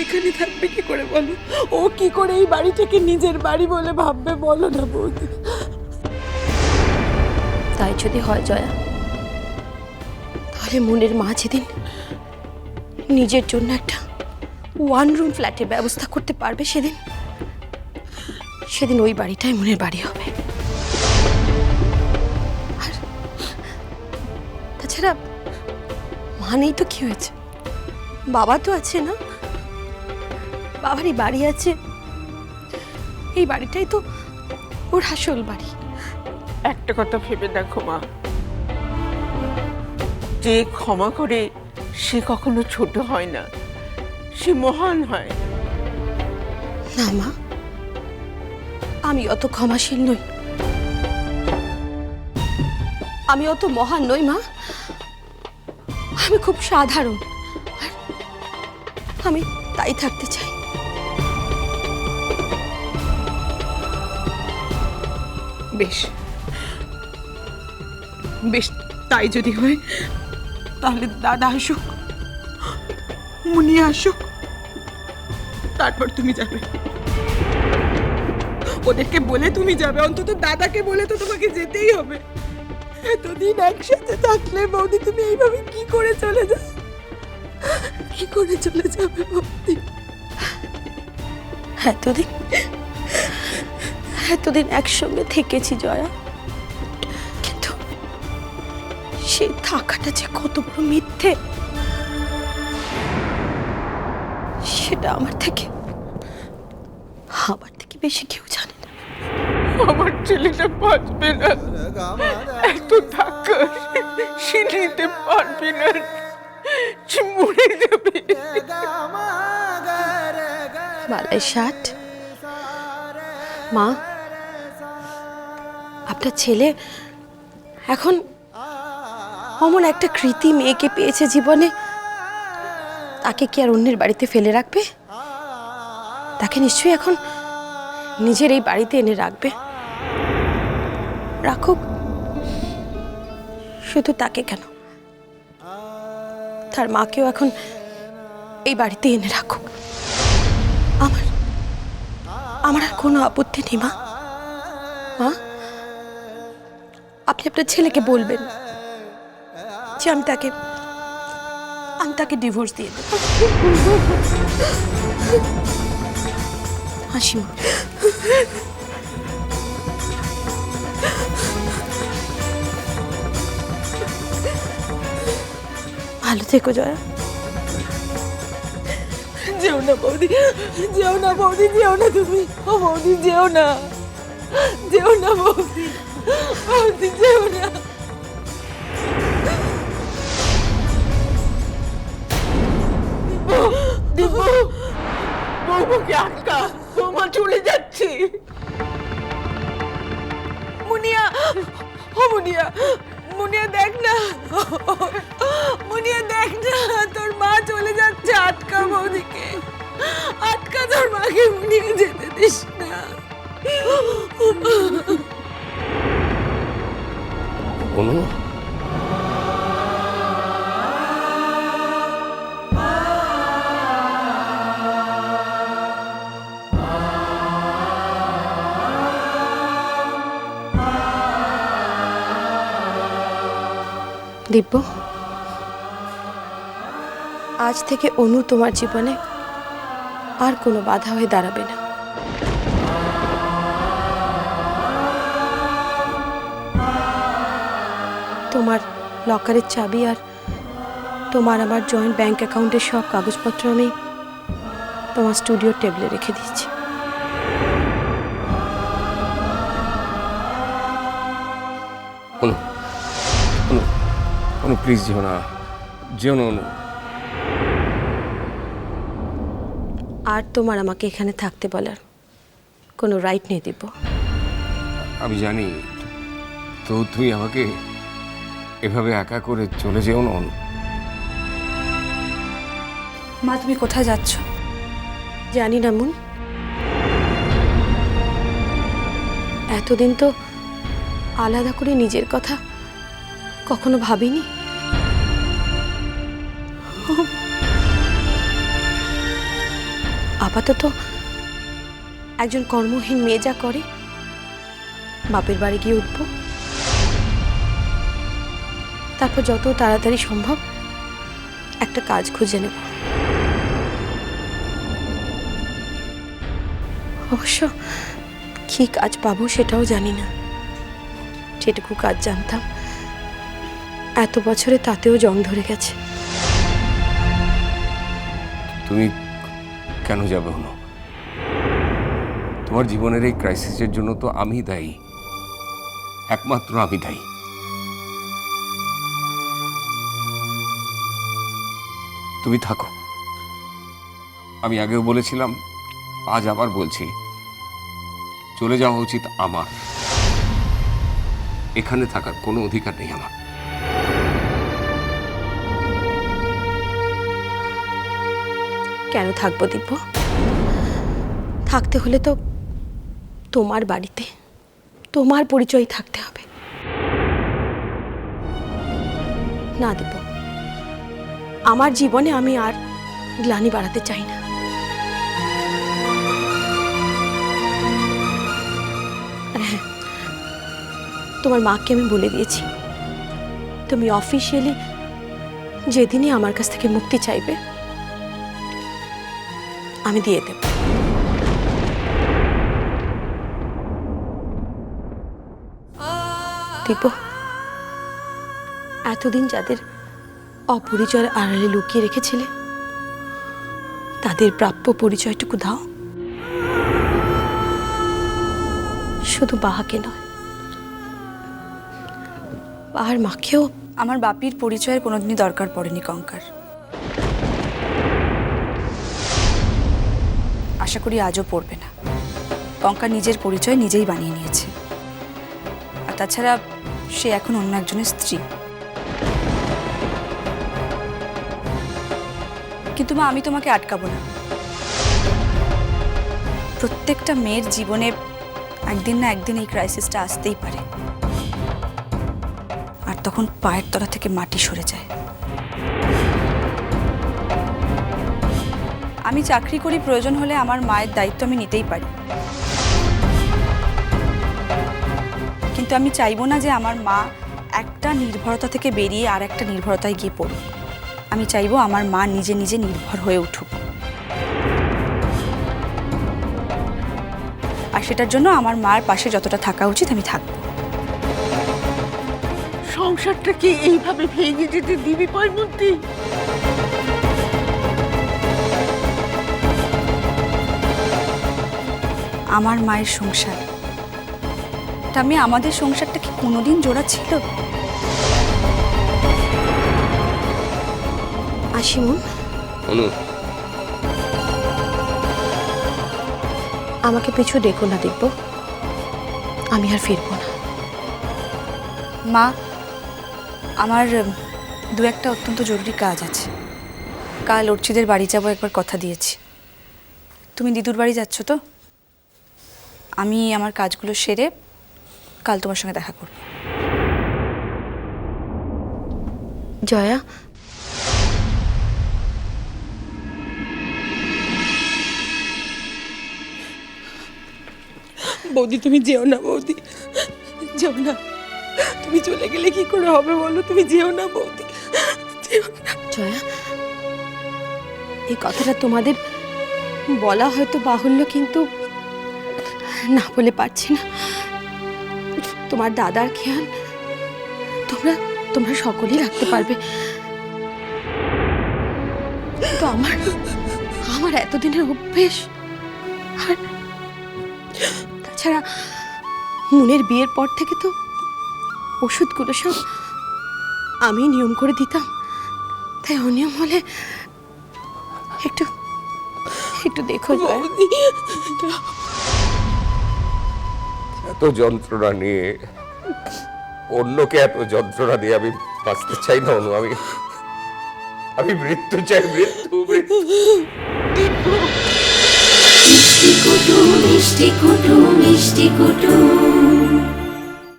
এখানে থাকবে কি করে বলো? ও কি করে এই বাড়িটাকে নিজের বাড়ি বলে ভাববে বলো না বৌদি? তাই যদি হয় জয়া, তাহলে মনের মা যেদিন নিজের জন্য একটা 1 রুম ফ্ল্যাটের ব্যবস্থা করতে পারবে, সেদিন ওই বাড়িটাই মনের বাড়ি হবে। আর তাছাড়া মা নেই তো কি হয়েছে, বাবা তো আছে না? বাবারই বাড়ি আছে, এই বাড়িটাই তো ওর আসল বাড়ি। একটা কথা ভেবে দেখো মা, যে ক্ষমা করে সে কখনো ছোট হয় না, সে মহান হয়। না মা, আমি অত ক্ষমাশীল নই, আমি অত মহান নই মা। আমি খুব সাধারণ, আর আমি তাই থাকতে চাই। বেশ বেশ, তাই যদি হয় তাহলে দাদা আসুক, মুনিয়া আসুক, তারপর তুমি যাবে। ওদেরকে বলে তুমি যাবে, অন্তত দাদাকে বলে তো তোমাকে যেতেই হবে। এতদিন একসাথে থাকলে বৌদি তুমি এইভাবে কি করে চলে যাও? কি করে চলে যাবে বৌদি? এতদিন একসঙ্গে থেকেছি জয়া, কিন্তু সেই থাকাটা যে কত বড় মিথ্যে, সেটা আমার থেকে বেশি কেউ জানে না। আমার ছেলেটা বাঁচবে না, এত ধাক্কা সে নিতে পারবে না, সে মরে যাবে। বালাই ষাট, মা আপনার ছেলে এখন অমন একটা কৃতি মেয়েকে পেয়েছে জীবনে, তাকে কি আর অন্যের বাড়িতে ফেলে রাখবে? তাকে নিশ্চয়ই এখন নিজের এই বাড়িতে এনে রাখবে। রাখুক, শুধু তাকে কেন, তার মাকেও এখন এই বাড়িতে এনে রাখুক। আমার আর কোনো আপত্তি নেই মা। মা, আপনি আপনার ছেলেকে বলবেন যে আমি তাকে ডিভোর্স দিয়ে দেব। হাসি মা। ভালো থেকো জয়া। যেও না বৌদি, যেও না বৌদি, যেও না তুমি। ও বৌদি, যেও না, যেও না বৌদি, বৌদি যেও না। বৌকে আটকা, বৌমা চলে যাচ্ছে। মুনিয়া, ও মুনিয়া, মুনিয়া দেখ না, মুনিয়া দেখ না, তোর মা চলে যাচ্ছে। আটকা বৌদিকে, আটকা, তোর মাকে মুনিয়া যেতে দিস না। অনু, দিব্য, আজ থেকে অনু তোমার জীবনে আর কোনো বাধা হয়ে দাঁড়াবে না। তোমার লকারের চাবি আর তোমার আমার জয়েন্ট ব্যাংক অ্যাকাউন্টের সব কাগজপত্র আমি তোমার স্টুডিওর টেবিলে রেখে দিয়েছি। অনু, অনু, অনু প্লিজ যেও না, যেও না অনু। আর তোমার আমাকে এখানে থাকতে বলার কোনো রাইট নেই দিব্য। আমি জানি, তো তুমি আমাকে এভাবে একা করে চলে যেও না অনু। মা, তুমি কোথায় যাচ্ছ? জানি না মুন, এতদিন তো আলাদা করে নিজের কথা কখনো ভাবিনি। আপাতত একজন কর্মহীন মেয়ে যা করে, বাপের বাড়ি গিয়ে উঠবো, তারপর যত তাড়াতাড়ি সম্ভব একটা কাজ খুঁজে নেব। অবশ্য কি কাজ পাবো সেটাও জানি না। যেটুকু কাজ জানতাম এত বছরে তাতেও জং ধরে গেছে। তুমি কেন যাবে অনু? তোমার জীবনের এই ক্রাইসিসের জন্য তো আমি দায়ী, একমাত্র আমি দায়ী। তুমি থাকো। আমি আগেও বলেছিলাম, আজ আবার বলছি, চলে যাওয়া উচিত আমার। এখানে থাকার কোনো অধিকার নেই আমার। কেন থাকবো দিব্য? থাকতে হলে তো তোমার বাড়িতে তোমার পরিচয় থাকতে হবে। না দিব্য, আমার জীবনে আমি আর গ্লানি বাড়াতে চাই না। আর হ্যাঁ, তোমার মাকে আমি বলে দিয়েছি, তুমি অফিসিয়ালি যেদিনই আমার কাছ থেকে মুক্তি চাইবে আমি দিয়ে দেব। দিব্য, এতদিন যাদের অপরিচয়ের আড়ালে লুকিয়ে রেখেছিলে তাদের প্রাপ্য পরিচয়টুকু দাও। শুধু বাহাকে নয়, বাহার মাকেও। আমার বাপির পরিচয়ের কোনোদিনই দরকার পড়েনি কঙ্কার। আশা করি আজও পড়বে না। কঙ্কার নিজের পরিচয় নিজেই বানিয়ে নিয়েছে। আর তাছাড়া সে এখন অন্য একজনের স্ত্রী। কিন্তু মা, আমি তোমাকে আটকাবো না। প্রত্যেকটা মেয়ের জীবনে একদিন না একদিন এই ক্রাইসিসটা আসতেই পারে, আর তখন পায়ের তলা থেকে মাটি সরে যায়। আমি চাকরি করি, প্রয়োজন হলে আমার মায়ের দায়িত্ব আমি নিতেই পারি, কিন্তু আমি চাইবো না যে আমার মা একটা নির্ভরতা থেকে বেরিয়ে আর একটা নির্ভরতায় গিয়ে পড়ুক। আমি চাইবো আমার মা নিজে নিজে নির্ভর হয়ে উঠুক, আর সেটার জন্য আমার মার পাশে যতটা থাকা উচিত আমি থাকবো। সংসারটা কি এইভাবে ভেঙে যেতে দিবি পয়মন্তী? আমার মায়ের সংসার, তা আমি আমাদের সংসারটা কি কোনোদিন জোড়া ছিল? আসি মন, অনু, আমাকে পিছু ডেকো না দিব্য, আমি আর ফিরবো না। মা, আমার দু একটা অত্যন্ত জরুরি কাজ আছে। কাল অর্চিদের বাড়ি যাবো, একবার কথা দিয়েছি। তুমি দিদুর বাড়ি যাচ্ছ তো? আমি আমার কাজগুলো সেরে কাল তোমার সঙ্গে দেখা করব। জয়া, বৌদি তুমি যেও না, বৌদি যেও না। তুমি চলে গেলে কি করে হবে বলো? তুমি যেও না বৌদি, যেও না। জয়া, এই কথাটা তোমাদের বলা হয়তো বাহুল্য, কিন্তু না বলে পারছি না। তোমার দাদার খেয়াল তোমরা তোমরা সকলেই রাখতে পারবে, তো আমার আমার এতদিনের অভ্যেস। আর তাছাড়া মনের বিয়ের পর থেকে তো ওষুধগুলো সব আমি নিয়ম করে দিতাম, তাই অনিয়ম হলে একটু একটু দেখো জয়া। বৌদি এত যন্ত্রণা নিয়ে অন্যকে এত যন্ত্রণা দিয়ে আমি বাঁচতে চাই না অনু। আমি মৃত্যু চাই, মৃত্যু মৃত্যু। মিষ্টি কুটু মিষ্টি কুটু মিষ্টি কুটু।